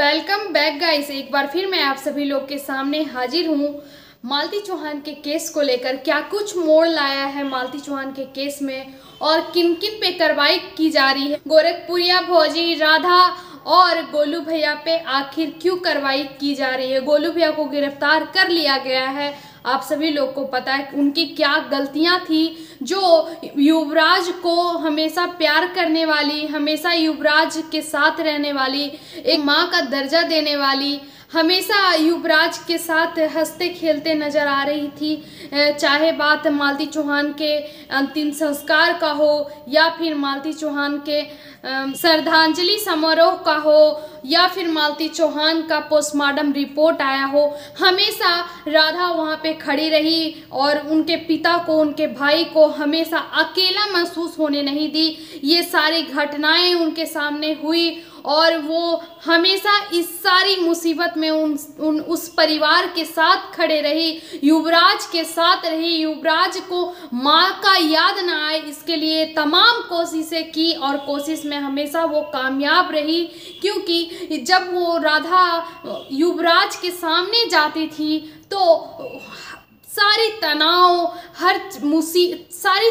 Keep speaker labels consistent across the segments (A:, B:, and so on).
A: Welcome back guys. एक बार फिर मैं आप सभी लोग के सामने हाजिर हूँ मालती चौहान के केस को लेकर। क्या कुछ मोड़ लाया है मालती चौहान के केस में और किन किन पे कार्रवाई की जा रही है, गोरखपुरिया भौजी, राधा और गोलू भैया पे आखिर क्यों कार्रवाई की जा रही है। गोलू भैया को गिरफ्तार कर लिया गया है। आप सभी लोग को पता है उनकी क्या गलतियां थी, जो युवराज को हमेशा प्यार करने वाली, हमेशा युवराज के साथ रहने वाली, एक माँ का दर्जा देने वाली, हमेशा युवराज के साथ हंसते खेलते नजर आ रही थी। चाहे बात मालती चौहान के अंतिम संस्कार का हो या फिर मालती चौहान के श्रद्धांजलि समारोह का हो या फिर मालती चौहान का पोस्टमार्टम रिपोर्ट आया हो, हमेशा राधा वहाँ पे खड़ी रही और उनके पिता को, उनके भाई को हमेशा अकेला महसूस होने नहीं दी। ये सारी घटनाएं उनके सामने हुई और वो हमेशा इस सारी मुसीबत में उस परिवार के साथ खड़े रही, युवराज के साथ रही। युवराज को माँ का याद ना आए इसके लिए तमाम कोशिशें की और कोशिश में हमेशा वो कामयाब रही, क्योंकि जब वो राधा युवराज के सामने जाती थी तो सारी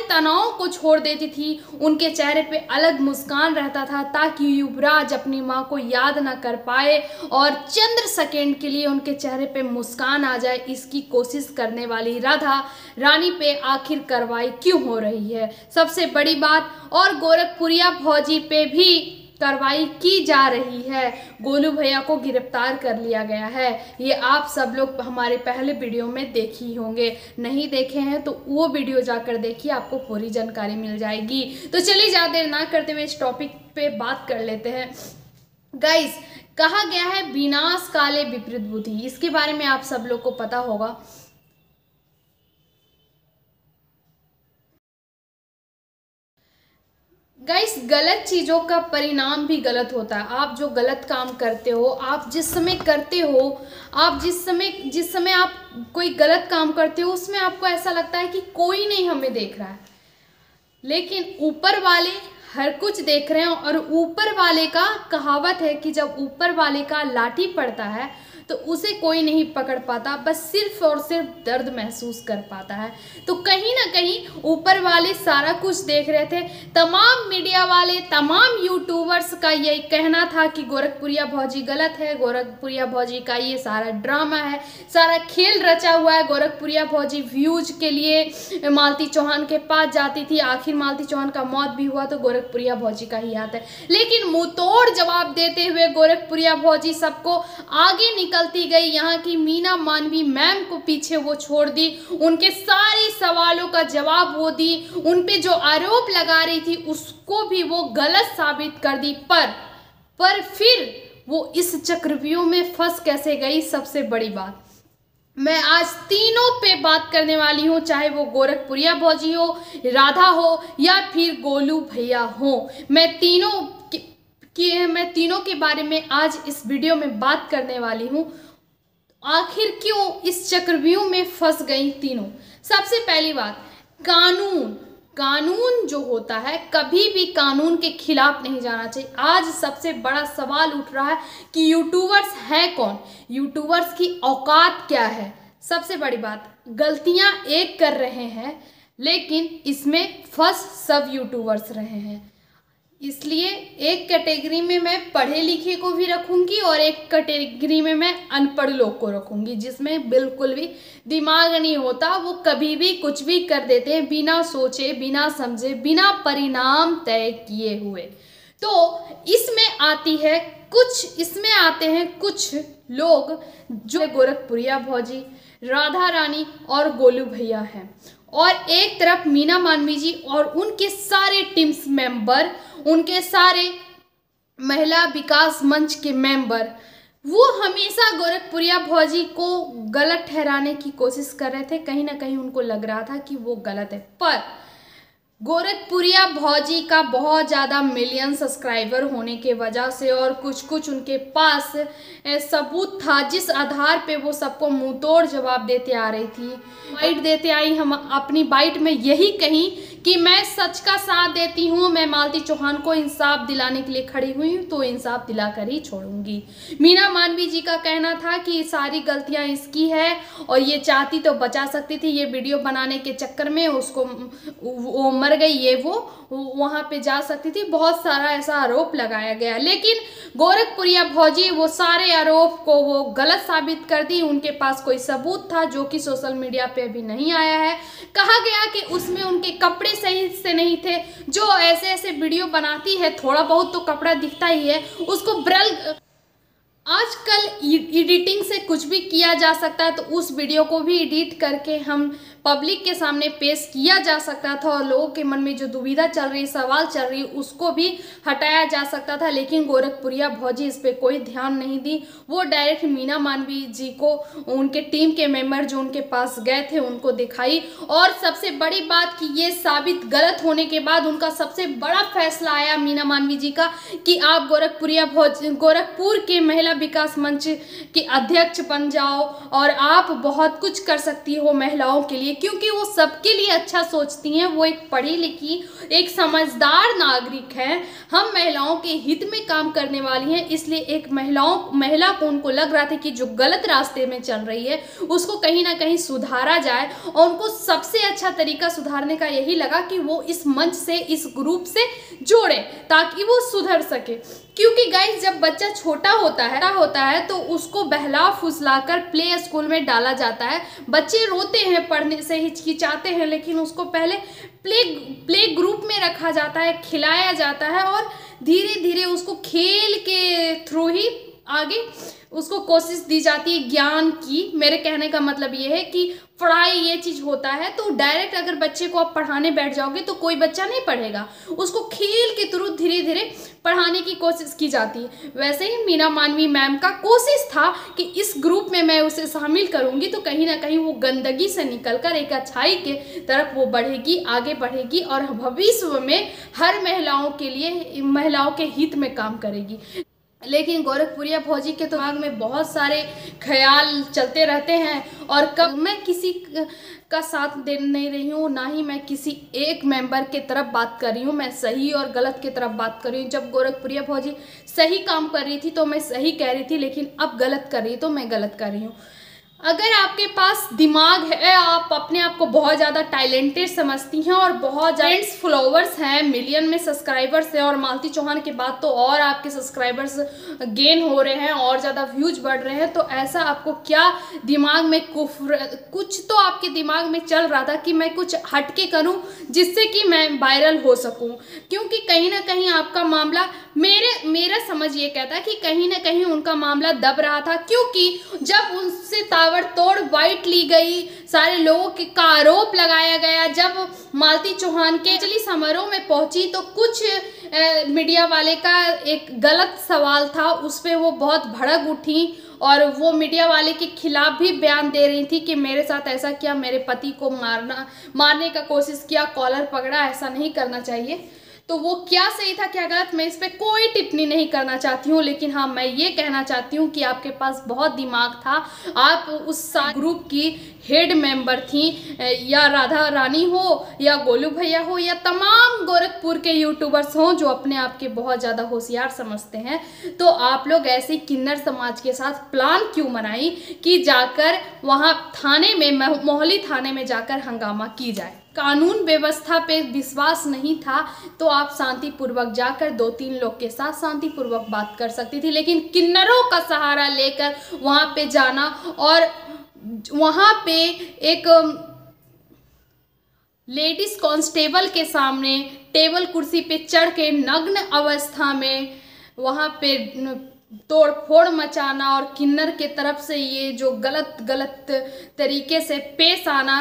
A: तनाव को छोड़ देती थी। उनके चेहरे पे अलग मुस्कान रहता था ताकि युवराज अपनी माँ को याद ना कर पाए और चंद सेकंड के लिए उनके चेहरे पे मुस्कान आ जाए, इसकी कोशिश करने वाली राधा रानी पे आखिर कार्रवाई क्यों हो रही है, सबसे बड़ी बात। और गोरखपुरिया भौजी पे भी कार्रवाई की जा रही है। गोलू भैया को गिरफ्तार कर लिया गया है। ये आप सब लोग हमारे पहले वीडियो में देखे ही होंगे, नहीं देखे हैं तो वो वीडियो जाकर देखिए, आपको पूरी जानकारी मिल जाएगी। तो चलिए ज़्यादा देर ना करते हुए इस टॉपिक पे बात कर लेते हैं। गाइस, कहा गया है विनाश काले विपरीत बुद्धि, इसके बारे में आप सब लोग को पता होगा। गाइस, गलत चीज़ों का परिणाम भी गलत होता है। आप जो गलत काम करते हो, आप जिस समय करते हो, आप जिस समय आप कोई गलत काम करते हो उसमें आपको ऐसा लगता है कि कोई नहीं हमें देख रहा है, लेकिन ऊपर वाले हर कुछ देख रहे हैं। और ऊपर वाले का कहावत है कि जब ऊपर वाले का लाठी पड़ता है तो उसे कोई नहीं पकड़ पाता, बस सिर्फ और सिर्फ दर्द महसूस कर पाता है। तो कहीं ना कहीं ऊपर वाले सारा कुछ देख रहे थे। तमाम मीडिया वाले, तमाम यूट्यूबर्स का यही कहना था कि गोरखपुरिया भौजी गलत है, गोरखपुरिया भौजी का ये सारा ड्रामा है, सारा खेल रचा हुआ है। गोरखपुरिया भौजी व्यूज के लिए मालती चौहान के पास जाती थी, आखिर मालती चौहान का मौत भी हुआ तो गोरखपुरिया भौजी का ही हाथ है। लेकिन मुंहतोड़ जवाब देते हुए गोरखपुरिया भौजी सबको आगे निकलती गई। यहाँ की मीना मानवी मैम को पीछे वो छोड़ दी, उनके सारे सवालों का जवाब वो दी, उन पे जो आरोप लगा रही थी उसको भी वो गलत साबित कर दी। पर फिर वो इस चक्रव्यूह में फंस कैसे गई, सबसे बड़ी बात। मैं आज तीनों पे बात करने वाली हूँ, चाहे वो गोरखपुरिया भौजी हो, राधा हो या फिर गोलू भैया हो। मैं तीनों के बारे में आज इस वीडियो में बात करने वाली हूँ। आखिर क्यों इस चक्रव्यूह में फंस गई तीनों। सबसे पहली बात, कानून जो होता है कभी भी कानून के खिलाफ नहीं जाना चाहिए। आज सबसे बड़ा सवाल उठ रहा है कि यूट्यूबर्स हैं कौन, यूट्यूबर्स की औकात क्या है। सबसे बड़ी बात, गलतियां एक कर रहे हैं लेकिन इसमें फंस सब यूट्यूबर्स रहे हैं। इसलिए एक कैटेगरी में मैं पढ़े लिखे को भी रखूंगी और एक कैटेगरी में मैं अनपढ़ लोग को रखूंगी, जिसमें बिल्कुल भी दिमाग नहीं होता। वो कभी भी कुछ भी कर देते हैं बिना सोचे, बिना समझे, बिना परिणाम तय किए हुए। तो इसमें आते हैं कुछ लोग जो गोरखपुरिया भौजी, राधा रानी और गोलू भैया हैं, और एक तरफ मीना मानवी जी और उनके सारे टीम्स मेंबर, उनके सारे महिला विकास मंच के मेंबर, वो हमेशा गोरखपुरिया भौजी को गलत ठहराने की कोशिश कर रहे थे। कहीं ना कहीं उनको लग रहा था कि वो गलत है, पर गोरखपुरिया भौजी का बहुत ज़्यादा मिलियन सब्सक्राइबर होने के वजह से और कुछ उनके पास सबूत था, जिस आधार पे वो सबको मुंहतोड़ जवाब देते आ रही थी। बाइट देते आई, हम अपनी बाइट में यही कहीं कि मैं सच का साथ देती हूँ, मैं मालती चौहान को इंसाफ दिलाने के लिए खड़ी हुई हूँ, तो इंसाफ दिलाकर ही छोड़ूंगी। मीना मानवी जी का कहना था कि सारी गलतियाँ इसकी है और ये चाहती तो बचा सकती थी, ये वीडियो बनाने के चक्कर में उसको वो मर गई, ये वो वहाँ पे जा सकती थी। बहुत सारा ऐसा आरोप लगाया गया, लेकिन गोरखपुरिया भौजी वो सारे आरोप को वो गलत साबित कर दी। उनके पास कोई सबूत था जो कि सोशल मीडिया पे अभी नहीं आया है। कहा गया कि उसमें उनके कपड़े सही से नहीं थे। जो ऐसे ऐसे वीडियो बनाती है, थोड़ा बहुत तो कपड़ा दिखता ही है, उसको ब्रल आजकल एडिटिंग से कुछ भी किया जा सकता है, तो उस वीडियो को भी एडिट करके हम पब्लिक के सामने पेश किया जा सकता था और लोगों के मन में जो दुविधा चल रही, सवाल चल रही, उसको भी हटाया जा सकता था। लेकिन गोरखपुरिया भौजी इस पर कोई ध्यान नहीं दी। वो डायरेक्ट मीना मानवी जी को उनके टीम के मेंबर जो उनके पास गए थे उनको दिखाई। और सबसे बड़ी बात कि ये साबित गलत होने के बाद उनका सबसे बड़ा फैसला आया मीना मानवी जी का कि आप गोरखपुर के महिला विकास मंच के अध्यक्ष बन जाओ और आप बहुत कुछ कर सकती हो महिलाओं के लिए, क्योंकि वो सबके लिए अच्छा सोचती हैं। वो एक पढ़ी लिखी, एक समझदार नागरिक है। हम महिलाओं के हित में काम करने वाली हैं, इसलिए एक महिला को उनको लग रहा था कि जो गलत रास्ते में चल रही है उसको कहीं ना कहीं सुधारा जाए, और उनको सबसे अच्छा तरीका सुधारने का यही लगा कि वो इस मंच से, इस ग्रुप से जोड़े ताकि वो सुधर सके। क्योंकि गाइस जब बच्चा छोटा होता है तो उसको बहला फुसलाकर प्ले स्कूल में डाला जाता है। बच्चे रोते हैं, पढ़ने से हिचकिचाते हैं, लेकिन उसको पहले प्ले ग्रुप में रखा जाता है, खिलाया जाता है और धीरे धीरे उसको खेल के थ्रू ही आगे उसको कोशिश दी जाती है ज्ञान की। मेरे कहने का मतलब ये है कि पढ़ाई ये चीज़ होता है, तो डायरेक्ट अगर बच्चे को आप पढ़ाने बैठ जाओगे तो कोई बच्चा नहीं पढ़ेगा, उसको खेल के थ्रू धीरे धीरे पढ़ाने की कोशिश की जाती है। वैसे ही मीना मानवी मैम का कोशिश था कि इस ग्रुप में मैं उसे शामिल करूंगी तो कहीं ना कहीं वो गंदगी से निकलकर एक अच्छाई के तरफ वो बढ़ेगी, आगे बढ़ेगी और भविष्य में हर महिलाओं के लिए, महिलाओं के हित में काम करेगी। लेकिन गोरखपुरिया भौजी के दिमाग में बहुत सारे ख्याल चलते रहते हैं और कब मैं किसी का साथ दे नहीं रही हूँ, ना ही मैं किसी एक मेंबर के तरफ बात कर रही हूँ। मैं सही और गलत के तरफ बात कर रही हूँ। जब गोरखपुरिया भौजी सही काम कर रही थी तो मैं सही कह रही थी, लेकिन अब गलत कर रही तो मैं गलत कर रही हूँ। अगर आपके पास दिमाग है, आप अपने आप को बहुत ज़्यादा टैलेंटेड समझती हैं और बहुत ज़्यादा फॉलोवर्स हैं, मिलियन में सब्सक्राइबर्स हैं, और मालती चौहान के बाद तो और आपके सब्सक्राइबर्स गेन हो रहे हैं और ज़्यादा व्यूज बढ़ रहे हैं, तो ऐसा आपको क्या दिमाग में कुछ तो आपके दिमाग में चल रहा था कि मैं कुछ हटके करूं जिससे कि मैं वायरल हो सकूं। क्योंकि कहीं ना कहीं आपका मामला, मेरा समझ ये कहता है कि कहीं ना कहीं उनका मामला दब रहा था। क्योंकि जब उनसे ताबड़तोड़ बाइट ली गई, सारे लोगों के का आरोप लगाया गया, जब मालती चौहान के अंजलि समारोह में पहुंची तो कुछ मीडिया वाले का एक गलत सवाल था, उस पर वो बहुत भड़क उठी और वो मीडिया वाले के खिलाफ भी बयान दे रही थी कि मेरे साथ ऐसा किया, मेरे पति को मारने का कोशिश किया, कॉलर पकड़ा, ऐसा नहीं करना चाहिए। तो वो क्या सही था क्या गलत, मैं इस पर कोई टिप्पणी नहीं करना चाहती हूँ। लेकिन हाँ, मैं ये कहना चाहती हूँ कि आपके पास बहुत दिमाग था। आप उस ग्रुप की हेड मेंबर थी, या राधा रानी हो या गोलू भैया हो या तमाम गोरखपुर के यूट्यूबर्स हों जो अपने आप के बहुत ज़्यादा होशियार समझते हैं, तो आप लोग ऐसे किन्नर समाज के साथ प्लान क्यों बनाई कि जाकर वहाँ थाने में, मोहाली थाने में जाकर हंगामा की जाए। कानून व्यवस्था पे विश्वास नहीं था तो आप शांतिपूर्वक जाकर 2-3 लोग के साथ शांतिपूर्वक बात कर सकती थी। लेकिन किन्नरों का सहारा लेकर वहाँ पे जाना और वहाँ पे एक लेडीज कांस्टेबल के सामने टेबल कुर्सी पे चढ़ के नग्न अवस्था में वहाँ पे तोड़ फोड़ मचाना और किन्नर के तरफ से ये जो गलत तरीके से पेश आना,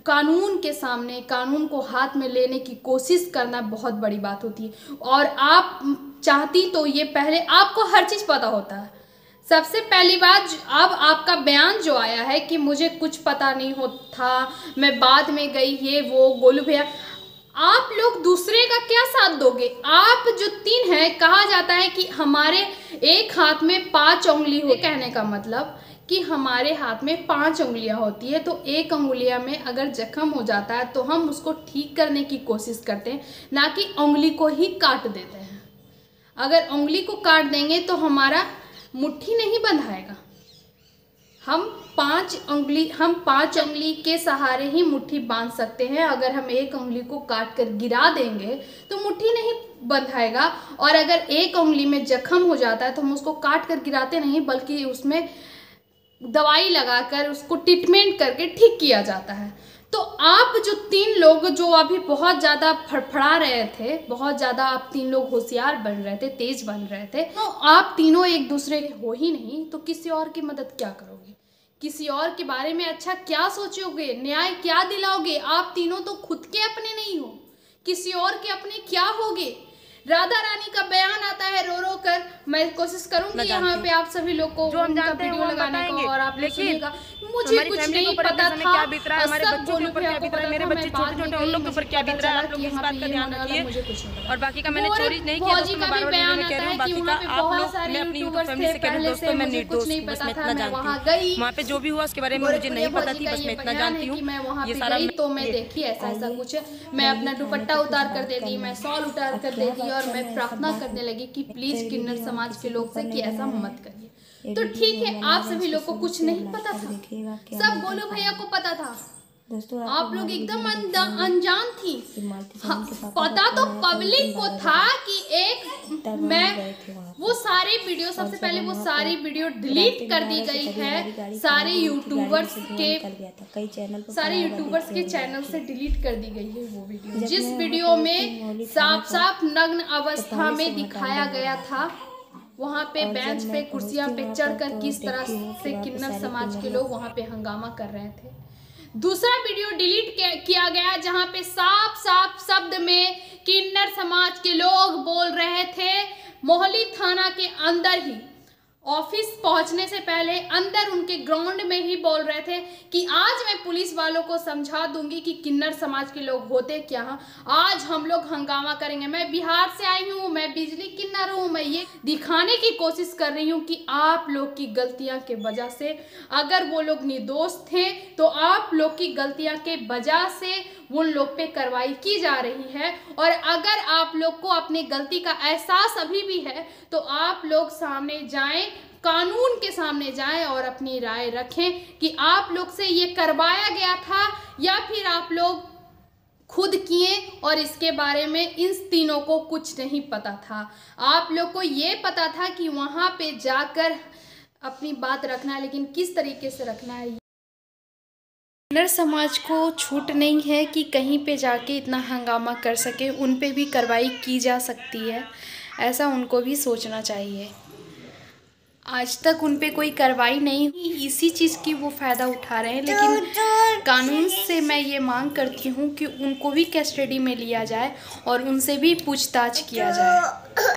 A: कानून के सामने कानून को हाथ में लेने की कोशिश करना बहुत बड़ी बात होती है। और आप चाहती तो ये पहले आपको हर चीज़ पता होता है। सबसे पहली बात, अब आपका बयान जो आया है कि मुझे कुछ पता नहीं होता, मैं बाद में गई, ये वो, गोलू भैया, आप लोग दूसरे का क्या साथ दोगे? आप जो 3 हैं, कहा जाता है कि हमारे एक हाथ में 5 उंगली हो। कहने का मतलब कि हमारे हाथ में 5 उंगलियां होती है, तो एक उंगलियां में अगर जख्म हो जाता है तो हम उसको ठीक करने की कोशिश करते हैं, ना कि उंगली को ही काट देते हैं। अगर उंगली को काट देंगे तो हमारा मुट्ठी नहीं बंधाएगा। हम 5 उंगली के सहारे ही मुट्ठी बांध सकते हैं। अगर हम एक उंगली को काट कर गिरा देंगे तो मुट्ठी नहीं बंधाएगा। और अगर एक उंगली में जख्म हो जाता है तो हम उसको काट कर गिराते नहीं, बल्कि उसमें दवाई लगाकर उसको ट्रीटमेंट करके ठीक किया जाता है। तो आप जो 3 लोग जो अभी बहुत ज़्यादा फड़फड़ा रहे थे, बहुत ज़्यादा आप 3 लोग होशियार बन रहे थे, तेज बन रहे थे, तो आप तीनों एक दूसरे के हो ही नहीं, तो किसी और की मदद क्या करोगे? किसी और के बारे में अच्छा क्या सोचोगे? न्याय क्या दिलाओगे? आप तीनों तो खुद के अपने नहीं हो, किसी और के अपने क्या होगे? राधा रानी का बयान आता है रो रो कर। मैं कोशिश करूंगी यहाँ पे आप सभी लोग को उनका वीडियो लगाने का, और आप लोग सुनिएगा। मुझे कुछ नहीं पता था,
B: क्या बीत रहा है, हमारे बच्चों के ऊपर क्या बीत रहा है, मेरे बच्चे छोटे छोटे उन लोग के ऊपर क्या बीत रहा है, आप लोग इस बात का ध्यान रखिए। और बाकी का मैंने चोरी नहीं किया, दोस्तों मैं बार-बार कह रही हूँ। बाकी का आप लोग, मैं अपनी यूट्यूब फैमिली से कह रही हूँ दोस्तों, मैं निर्दोष हूँ, बस मैं इतना जानती हूँ। वहाँ पे जो भी हुआ उसके बारे में मुझे नहीं पता थी, बस मैं इतना जानती हूँ। ये सारा
A: तो मैं देखी ऐसा कुछ, मैं अपना दुपट्टा उतार कर दे दी, मैं शॉल उतार कर दे दी, और मैं प्रार्थना करने लगी कि प्लीज किन्नर समाज के लोग से कि ऐसा मत करिए। तो ठीक है, आप सभी लोग को कुछ नहीं पता था, सब गोलू भैया को पता था। आप लोग एकदम अनजान थी। पता तो पब्लिक को था कि वो सारे वीडियो, सबसे पहले वो सारी वीडियो डिलीट कर दी गई है, सारे यूट्यूबर्स के चैनल से डिलीट कर दी गई है वो वीडियो, जिस वीडियो में साफ साफ नग्न अवस्था में दिखाया गया था। वहाँ पे बेंच पे कुर्सियां पे चढ़कर किस तरह से किन्नर समाज के लोग वहाँ पे हंगामा कर रहे थे। दूसरा वीडियो डिलीट किया गया जहाँ पे साफ साफ शब्द में किन्नर समाज के लोग बोल रहे थे, मोहाली थाना के अंदर ही, ऑफिस पहुंचने से पहले अंदर उनके ग्राउंड में ही बोल रहे थे कि आज मैं पुलिस वालों को समझा दूंगी कि किन्नर समाज के लोग होते क्या हैं, आज हम लोग हंगामा करेंगे। मैं बिहार से आई हूँ, मैं बिजली किन्नर हूँ, मैं ये दिखाने की कोशिश कर रही हूँ कि आप लोग की गलतियां के वजह से, अगर वो लोग निर्दोष थे तो आप लोग की गलतियां के वजह से उन लोग पे कार्रवाई की जा रही है। और अगर आप लोग को अपनी गलती का एहसास अभी भी है तो आप लोग सामने जाएं, कानून के सामने जाएं और अपनी राय रखें कि आप लोग से ये करवाया गया था या फिर आप लोग खुद किए और इसके बारे में इन तीनों को कुछ नहीं पता था। आप लोग को ये पता था कि वहाँ पे जाकर अपनी बात रखना है, लेकिन किस तरीके से रखना है। किन्नर समाज को छूट नहीं है कि कहीं पे जाके इतना हंगामा कर सके, उन पे भी कार्रवाई की जा सकती है, ऐसा उनको भी सोचना चाहिए। आज तक उन पे कोई कार्रवाई नहीं हुई, इसी चीज़ की वो फ़ायदा उठा रहे हैं। लेकिन कानून से मैं ये मांग करती हूँ कि उनको भी कस्टडी में लिया जाए और उनसे भी पूछताछ किया जाए।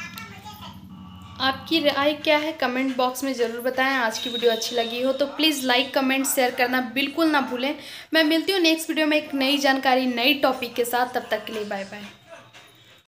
A: आपकी राय क्या है कमेंट बॉक्स में ज़रूर बताएं। आज की वीडियो अच्छी लगी हो तो प्लीज़ लाइक कमेंट शेयर करना बिल्कुल ना भूलें। मैं मिलती हूँ नेक्स्ट वीडियो में एक नई जानकारी, नई टॉपिक के साथ। तब तक के लिए बाय बाय।